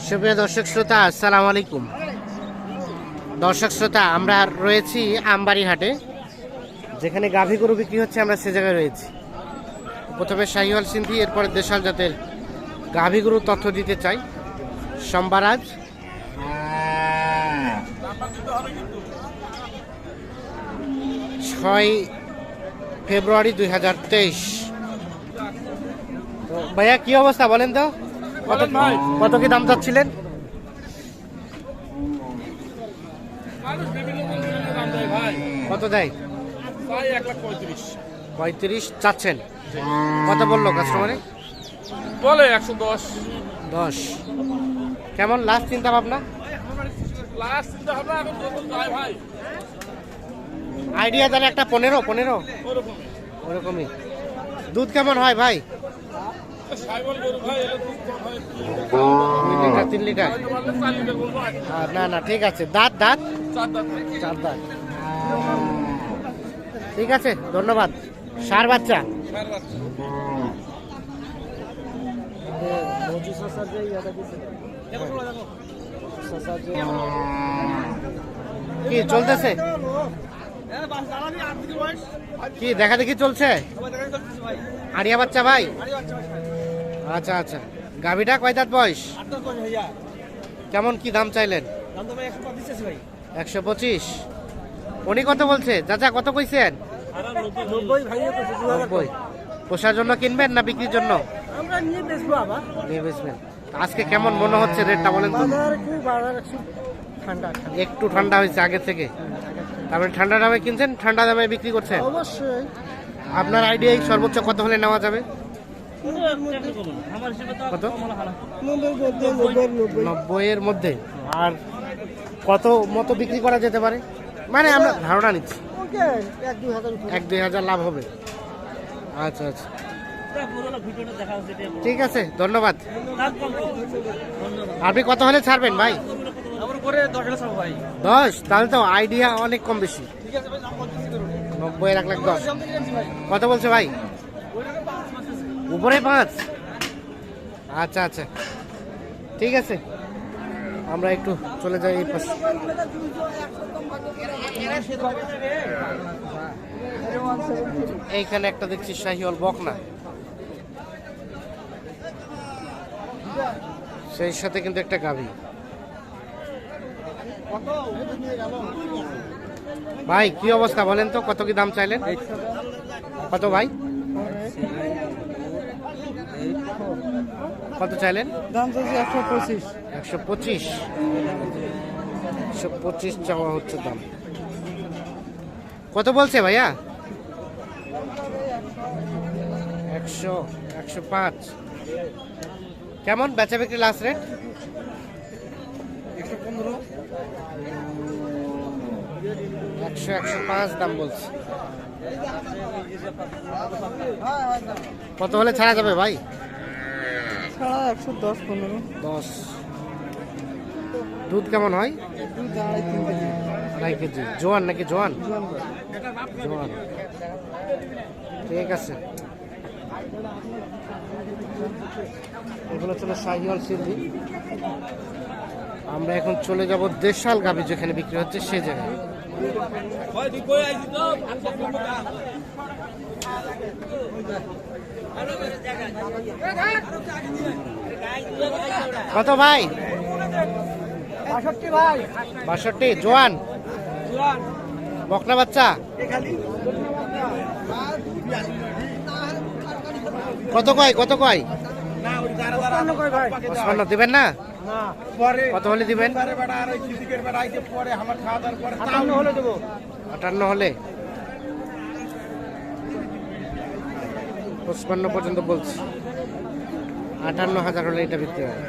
সুপ্রিয় দর্শক শ্রোতা, আসসালামু আলাইকুম। দর্শক শ্রোতা, আমরা রয়েছি আমবাড়ি হাটে, যেখানে গাভী গরু বিক্রি হচ্ছে। আমরা সে জায়গায় রয়েছি। প্রথমে শাহিওয়াল সিন্ধি, এরপরে দেশাল জাতের গাভী গরু তথ্য দিতে চাই। সোমবার আজ 6 ফেব্রুয়ারি 2023। তো ভাইয়া, কি অবস্থা বলেন তো? কত কি দাম চাচ্ছিলেন? কত দেয়? 1,35,35 চাচ্ছেন। কত বললো কাস্টমারে? বলে 110। 10 কেমন লাস্ট চিন্তা ভাবনা? আইডিয়া তাহলে একটা 15 ওরকমই। দুধ কেমন হয় ভাই? 2 লিটার 3 লিটার? না ঠিক আছে। দাঁত 4 দাঁত। ঠিক আছে, ধন্যবাদ। ষাঁড় বাচ্চা। কি চলতেছে? কি দেখা দেখি চলছে? আড়িয়া বাচ্চা ভাই? আচ্ছা। গাভীটা কয় দাঁত বয়স? কেমন কি দাম চাইলেন? 125। উনি কত বলছে? চাচা কত কইছেন? 90। পোষার জন্য কিনবেন না বিক্রির জন্য? নিয়ে বেচবেন। আজকে কেমন মনে হচ্ছে রেটটা বলেন তো? একটু ঠান্ডা হয়েছে আগের থেকে। তারপরে ঠান্ডা দামে কিনছেন, ঠান্ডা দামে বিক্রি করছেন? অবশ্যই। আপনার আইডিয়ায় সর্বোচ্চ কত হলে নেওয়া যাবে? কত? 90-এর মধ্যে। আর কত মতো বিক্রি করা যেতে পারে? মানে আমরা ধারণা নিচ্ছি। 1-2 হাজার লাভ হবে। আচ্ছা। ঠিক আছে, ধন্যবাদ। আপনি কত হলে ছাড়বেন ভাই? 10? তাহলে তো আইডিয়া অনেক কম বেশি। 90-এর 1,10,000। কত বলছে ভাই? উপরে 5? আচ্ছা, ঠিক আছে। আমরা একটু চলে যাই এই পাশে। এইখানে একটা দেখছি শাহিওয়াল বকনা, সেই সাথে কিন্তু একটা গাভী। ভাই কি অবস্থা বলেন তো? কত কি দাম চাইলেন? কত ভাই? কত চাইলেন? দাম চাইছি 125। 125 চাওয়া হচ্ছে দাম। কত বলছে ভাইয়া? 100-105। কেমন বেচা বিক্রি লাস্ট রেট? 100-105 দাম বলছে। কত হলে ছাড়া যাবে ভাই? 110-15। 10। দুধ কেমন হয়? 2.5-3 কেজি। জোয়ান নাকি? জোয়ান। ঠিক আছে। এগুলো ছিল শাহিওয়াল সিন্ধি। আমরা এখন চলে যাব দেশাল গাভী যেখানে বিক্রি হচ্ছে সে জায়গায়। কত ভাই? 62 ভাই। 62? জোয়ান বকনা বাচ্চা? কত কয়? 55 দিবেন না? কত হলে দিবেন? 58 হলে? 55 পর্যন্ত বলছি। 58,000 হলে এটা বিক্রি হয়।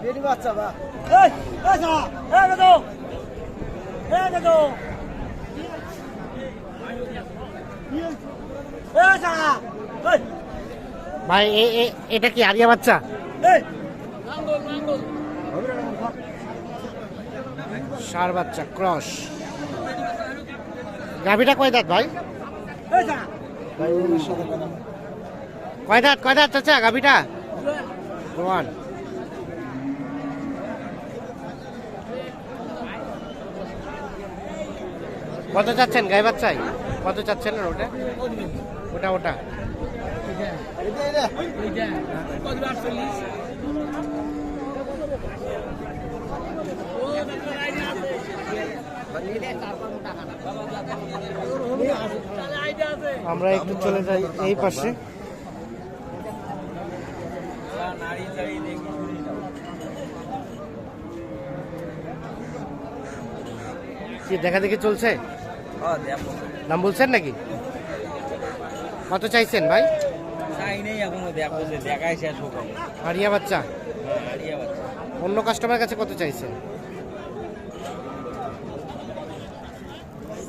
বেরি বাচ্চা বা ভাই এটা কি আরিয়া বাচ্চা? ষাঁড় বাচ্চা ক্রস। গাভীটা কয় দাঁত ভাই? কয় দাঁত চাচা গাভীটা? জোয়ান। কত চাচ্ছেন গাই বাচ্চায়? কত চাচ্ছেন ওটা? ওটা আমরা একটু চলে যাই এই পাশে। কি দেখা দেখি চলছে? দাম বলছেন নাকি? কত চাইছেন ভাই? হারিয়া বাচ্চা। অন্য কাস্টমার কাছে কত চাইছেন?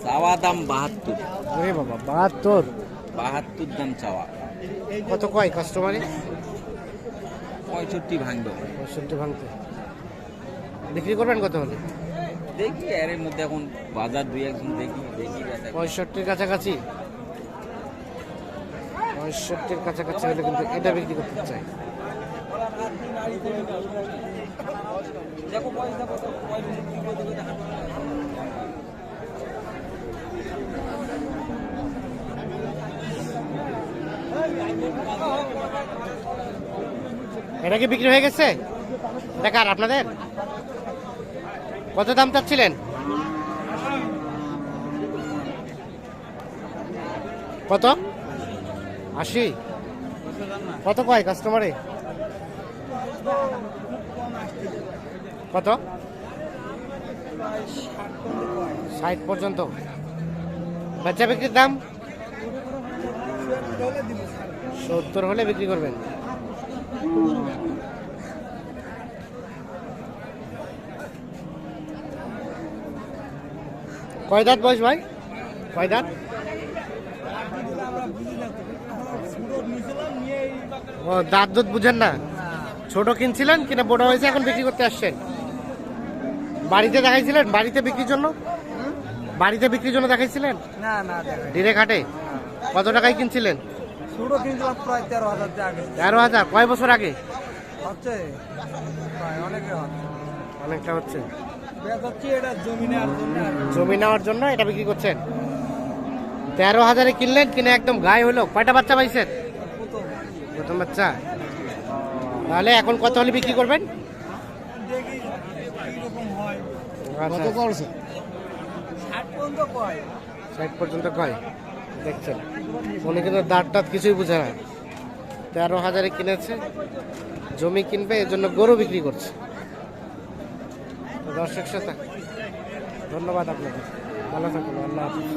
চাওয়া দাম 72। ওরে বাবা 72। 72 দাম চাওয়া। কত কয় কাস্টমারে? 65 ভাঙবে। 65 ভাঙতে। বিক্রি করবেন কত হলে? দেখি এর মধ্যে এখন বাজার দুই একজন দেখি 65 কাছাকাছি। 65 কাছাকাছি হলে কিন্তু এটা বিক্রি করতে চাই। এটা কি বিক্রি হয়ে গেছে? দেখার আপনাদের কত দাম চাচ্ছিলেন? কত? 80। কত কয় কাস্টমারে? কত? 60 পর্যন্ত। বাচ্চা বিক্রির দাম 70 হলে বিক্রি করবেন। কয় দাঁত বয়স ভাই? কয় দাঁত? ও দাঁত দুধ বুঝেন না? ছোট কিনছিলেন কিনা বড় হয়েছে এখন বিক্রি করতে আসছেন? বাড়িতে দেখাইছিলেন? বাড়িতে বিক্রির জন্য? বাড়িতে বিক্রির জন্য দেখাইছিলেন? না ডিরেক্ট হাটে? কত টাকায় কিনছিলেন? ছোট কিনছিলাম প্রায় 13,000 টাকা। 13,000। কয় বছর আগে? হচ্ছে প্রায় অনেকে হচ্ছে। অনেকটা হচ্ছে। বেচাচ্ছি এটা জমি নেওয়ার জন্য। জমি নেওয়ার জন্য এটা বিক্রি করছেন। 13,000-এ কিনলেন, কিনে একদম গায়ে হলো। কয়টা বাচ্চা পাইছেন? প্রথম বাচ্চা। তাহলে এখন কত হলে বিক্রি করবেন? দেখি কিরকম হয়। কত করছে? 60 পর্যন্ত কয়। 60 পর্যন্ত কয়? দেখছেন উনি কিন্তু দাঁত টাত কিছুই বুঝে না। 13,000-এ কিনেছে, জমি কিনবে এর জন্য গরু বিক্রি করছে। দর্শক শ্রোতা ধন্যবাদ আপনাকে, ভালো থাকুন, আল্লাহ হাফেজ।